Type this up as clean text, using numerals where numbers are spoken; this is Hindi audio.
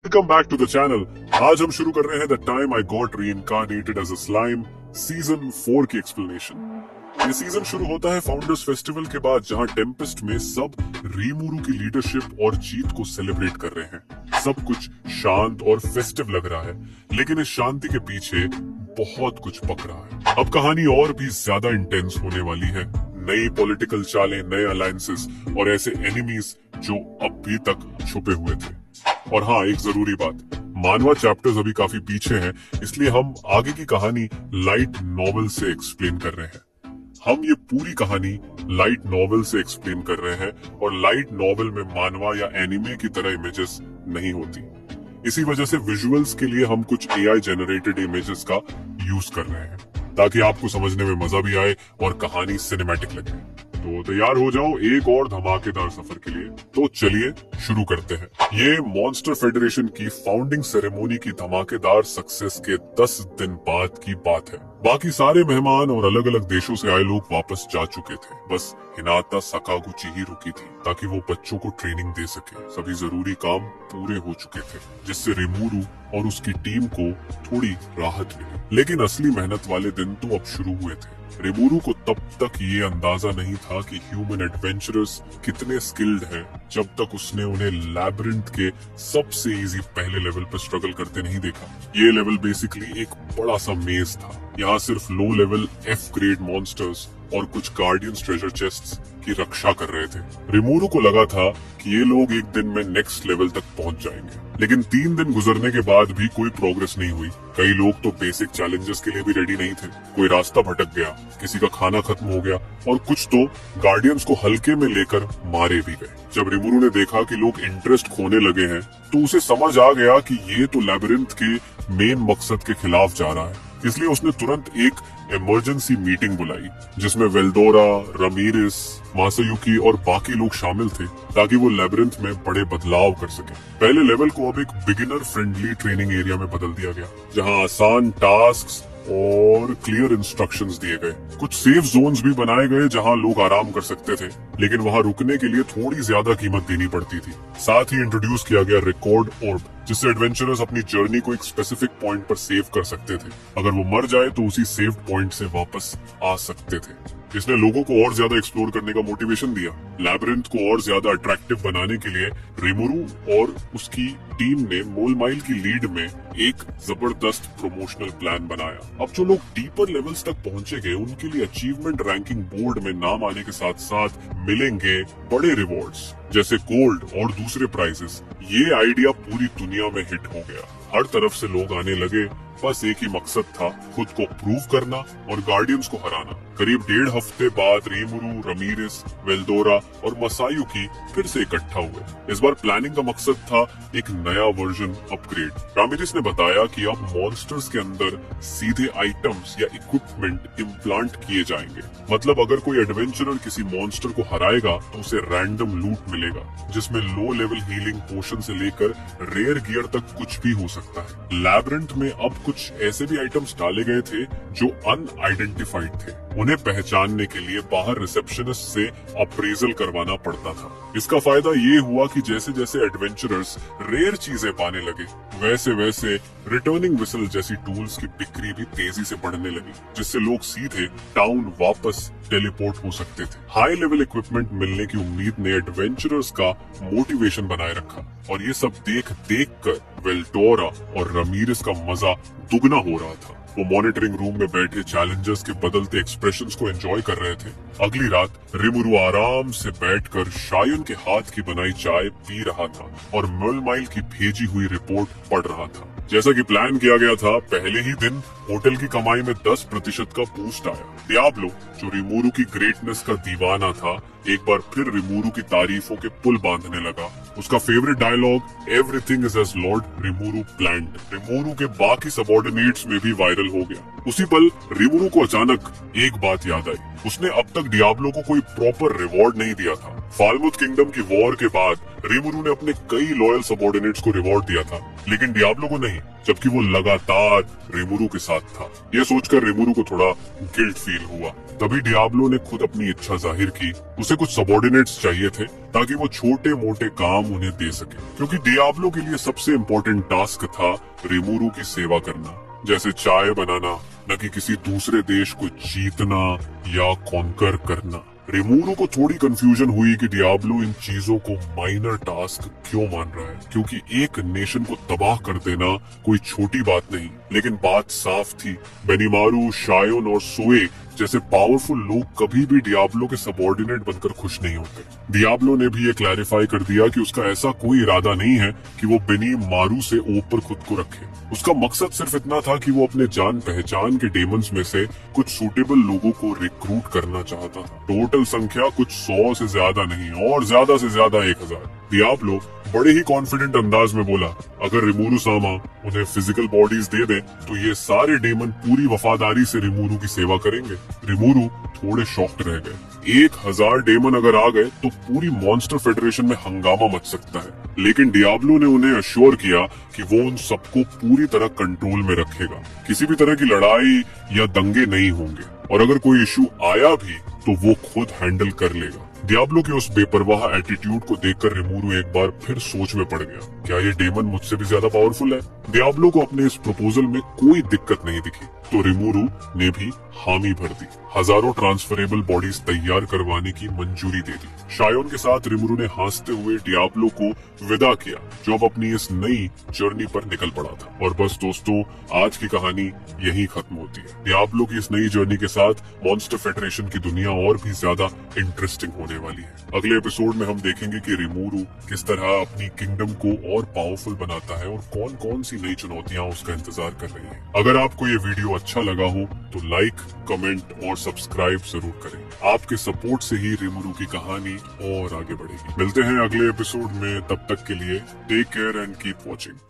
Welcome back to the channel. आज हम शुरू कर रहे हैं the time I got reincarnated as a slime season 4 की एक्सप्लेनेशन। ये सीजन शुरू होता है फाउंडर्स फेस्टिवल के बाद, जहां टेम्पेस्ट में सब रीमुरू की लीडरशिप और जीत को सेलिब्रेट कर रहे हैं। सब कुछ शांत और फेस्टिव लग रहा है, लेकिन इस शांति के पीछे बहुत कुछ पक रहा है। अब कहानी और भी ज्यादा इंटेंस होने वाली है। नई पॉलिटिकल चालें, नए अलायंसेस और ऐसे एनिमीज जो अभी तक छुपे हुए थे। और हाँ, एक जरूरी बात, मानवा चैप्टर्स अभी काफी पीछे हैं, इसलिए हम आगे की कहानी लाइट नॉवेल से एक्सप्लेन कर रहे हैं। हम ये पूरी कहानी लाइट नॉवेल से एक्सप्लेन कर रहे हैं, और लाइट नॉवेल में मानवा या एनिमे की तरह इमेजेस नहीं होती। इसी वजह से विजुअल्स के लिए हम कुछ एआई जनरेटेड इमेजेस का यूज कर रहे हैं, ताकि आपको समझने में मजा भी आए और कहानी सिनेमैटिक लगे। तो तैयार हो जाओ एक और धमाकेदार सफर के लिए। तो चलिए शुरू करते हैं। ये मॉन्स्टर फेडरेशन की फाउंडिंग सेरेमोनी की धमाकेदार सक्सेस के 10 दिन बाद की बात है। बाकी सारे मेहमान और अलग अलग देशों से आए लोग वापस जा चुके थे। बस हिनाता सकागुची ही रुकी थी, ताकि वो बच्चों को ट्रेनिंग दे सके। सभी जरूरी काम पूरे हो चुके थे, जिससे रिमूरू और उसकी टीम को थोड़ी राहत मिली। लेकिन असली मेहनत वाले दिन तो अब शुरू हुए थे। रिमूरू को तब तक ये अंदाजा नहीं था कि ह्यूमन एडवेंचरर्स कितने स्किल्ड हैं, जब तक उसने उन्हें लैबिरिंथ के सबसे इजी पहले लेवल पर स्ट्रगल करते नहीं देखा। ये लेवल बेसिकली एक बड़ा सा मेज था। यहाँ सिर्फ low level F grade monsters और कुछ गार्डियंस ट्रेजर चेस्ट्स की रक्षा कर रहे थे। रिमूरू को लगा था कि ये लोग एक दिन में नेक्स्ट लेवल तक पहुंच जाएंगे, लेकिन 3 दिन गुजरने के बाद भी कोई प्रोग्रेस नहीं हुई। कई लोग तो बेसिक चैलेंजेस के लिए भी रेडी नहीं थे। कोई रास्ता भटक गया, किसी का खाना खत्म हो गया, और कुछ तो गार्डियंस को हल्के में लेकर मारे भी गए। जब रिमूरू ने देखा कि लोग इंटरेस्ट खोने लगे हैं, तो उसे समझ आ गया कि ये तो लैबिरिंथ के मेन मकसद के खिलाफ जा रहा है। इसलिए उसने तुरंत एक इमरजेंसी मीटिंग बुलाई, जिसमें वेल्डोरा, रमीरेस, मासायुकी और बाकी लोग शामिल थे, ताकि वो लैबिरिंथ में बड़े बदलाव कर सके। पहले लेवल को अब एक बिगिनर फ्रेंडली ट्रेनिंग एरिया में बदल दिया गया, जहां आसान टास्क्स और क्लियर इंस्ट्रक्शंस दिए गए। कुछ सेफ जोन्स भी बनाए गए जहां लोग आराम कर सकते थे, लेकिन वहां रुकने के लिए थोड़ी ज्यादा कीमत देनी पड़ती थी। साथ ही इंट्रोड्यूस किया गया रिकॉर्ड ऑर्ब, जिससे एडवेंचरर्स अपनी जर्नी को एक स्पेसिफिक पॉइंट पर सेव कर सकते थे। अगर वो मर जाए तो उसी सेव पॉइंट से वापस आ सकते थे। इसने लोगों को और ज्यादा एक्सप्लोर करने का मोटिवेशन दिया। लैबिरिंथ को और ज्यादा अट्रैक्टिव बनाने के लिए रिमूरू और उसकी टीम ने मोलमाइल की लीड में एक जबरदस्त प्रमोशनल प्लान बनाया। अब जो लोग डीपर लेवल्स तक पहुंचे गए, उनके लिए अचीवमेंट रैंकिंग बोर्ड में नाम आने के साथ साथ मिलेंगे बड़े रिवॉर्ड्स, जैसे गोल्ड और दूसरे प्राइजेस। ये आइडिया पूरी दुनिया में हिट हो गया। हर तरफ से लोग आने लगे। बस एक ही मकसद था, खुद को प्रूव करना और गार्डियंस को हराना। करीब 1.5 हफ्ते बाद रिमूरू, रमीरेस, वेल्डोरा और मसायुकी फिर से इकट्ठा हुए। इस बार प्लानिंग का मकसद था एक नया वर्जन अपग्रेड। रामिरेस ने बताया कि अब मॉन्स्टर्स के अंदर सीधे आइटम्स या इक्विपमेंट इम्प्लांट किए जाएंगे। मतलब अगर कोई एडवेंचरर किसी मॉन्स्टर को हराएगा तो उसे रैंडम लूट मिलेगा, जिसमें लो लेवल हीलिंग पोशन से लेकर रेयर गियर तक कुछ भी हो सकता है। लैबिरिंथ में अब कुछ ऐसे भी आइटम्स डाले गए थे जो अनआइडेंटिफाइड थे। उन्हें पहचानने के लिए बाहर रिसेप्शनिस्ट से अप्रेजल करवाना पड़ता था। इसका फायदा ये हुआ कि जैसे जैसे एडवेंचरर्स रेयर चीजें पाने लगे, वैसे वैसे रिटर्निंग विसल जैसी टूल्स की बिक्री भी तेजी से बढ़ने लगी, जिससे लोग सीधे टाउन वापस टेलीपोर्ट हो सकते थे। हाई लेवल इक्विपमेंट मिलने की उम्मीद ने एडवेंचरर्स का मोटिवेशन बनाए रखा, और ये सब देख देख कर वेल्डोरा और रमीरेस का मजा दुगना हो रहा था। वो मॉनिटरिंग रूम में बैठे चैलेंजर्स के बदलते एक्सप्रेशंस को एंजॉय कर रहे थे। अगली रात रिमूरू आराम से बैठकर शायन के हाथ की बनाई चाय पी रहा था और मोलमाइल की भेजी हुई रिपोर्ट पढ़ रहा था। जैसा कि प्लान किया गया था, पहले ही दिन होटल की कमाई में 10% का बूस्ट आया। डियाब्लो, जो रिमूरू की ग्रेटनेस का दीवाना था, एक बार फिर रिमूरू की तारीफों के पुल बांधने लगा। उसका favourite dialogue everything is as lord Rimuru planned Rimuru के बाकी सबऑर्डिनेट्स में भी वायरल हो गया। उसी पल रिमूरू को अचानक एक बात याद आई। उसने अब तक डियाब्लो को कोई प्रॉपर रिवॉर्ड नहीं दिया था। फालमुथ किंगडम की वॉर के बाद रिमुरु ने अपने कई लॉयल सबऑर्डिनेट्स को रिवॉर्ड दिया था, लेकिन डियाब्लो को नहीं, जबकि वो लगातार रिमुरु के साथ था। ये सोचकर रिमुरु को थोड़ा गिल्ट फील हुआ। तभी डियाब्लो ने खुद अपनी इच्छा जाहिर की। उसे कुछ सबऑर्डिनेट्स चाहिए थे ताकि वो छोटे मोटे काम उन्हें दे सके, क्योंकि डियाब्लो के लिए सबसे इम्पोर्टेंट टास्क था रिमुरु की सेवा करना, जैसे चाय बनाना, न कि किसी दूसरे देश को जीतना या कॉन्कर करना। रिमुरु को थोड़ी कंफ्यूजन हुई कि डियाब्लो इन चीजों को माइनर टास्क क्यों मान रहा है, क्योंकि एक नेशन को तबाह कर देना कोई छोटी बात नहीं। लेकिन बात साफ थी, बेनिमारू, शायोन और सोए जैसे पावरफुल लोग कभी भी डियाब्लो के सबऑर्डिनेट बनकर खुश नहीं होते। डियाब्लो ने भी ये क्लैरिफाई कर दिया कि उसका ऐसा कोई इरादा नहीं है कि वो बेनिमारू से ऊपर खुद को रखे। उसका मकसद सिर्फ इतना था कि वो अपने जान पहचान के डेमंस में से कुछ सूटेबल लोगों को रिक्रूट करना चाहता था। टोटल संख्या कुछ 100 से ज्यादा नहीं, और ज्यादा से ज्यादा 1000। डियाब्लो बड़े ही कॉन्फिडेंट अंदाज में बोला, अगर रिमुरु सामा उन्हें फिजिकल बॉडीज दे दे तो ये सारे डेमन पूरी वफादारी से रिमुरु की सेवा करेंगे। रिमुरु थोड़े शॉक्ड रह गए। 1000 डेमन अगर आ गए तो पूरी मॉन्स्टर फेडरेशन में हंगामा मच सकता है, लेकिन डियाब्लो ने उन्हें अश्योर किया कि वो उन सबको पूरी तरह कंट्रोल में रखेगा। किसी भी तरह की लड़ाई या दंगे नहीं होंगे, और अगर कोई इशू आया भी तो वो खुद हैंडल कर लेगा। डियाब्लो के उस बेपरवाह एटीट्यूड को देखकर रिमुरु एक बार फिर सोच में पड़ गया, क्या ये डेमन मुझसे भी ज्यादा पावरफुल है? डियाब्लो को अपने इस प्रपोजल में कोई दिक्कत नहीं दिखी, तो रिमुरु ने भी हामी भर दी। हजारों ट्रांसफरेबल बॉडीज तैयार करवाने की मंजूरी दे दी। शायोन के साथ रिमुरु ने हंसते हुए डियाब्लो को विदा किया, जो अब अपनी इस नई जर्नी पर निकल पड़ा था। और बस दोस्तों, आज की कहानी यहीं खत्म होती है। डियाब्लो की इस नई जर्नी के साथ मॉन्स्टर फेडरेशन की दुनिया और भी ज्यादा इंटरेस्टिंग होने वाली है। अगले एपिसोड में हम देखेंगे कि रिमुरु किस तरह अपनी किंगडम को और पावरफुल बनाता है और कौन कौन सी नई चुनौतियां उसका इंतजार कर रही हैं। अगर आपको ये वीडियो अच्छा लगा हो तो लाइक, कमेंट और सब्सक्राइब जरूर करें। आपके सपोर्ट से ही रिमुरु की कहानी और आगे बढ़ेगी। मिलते हैं अगले एपिसोड में, तब तक के लिए take care and keep watching.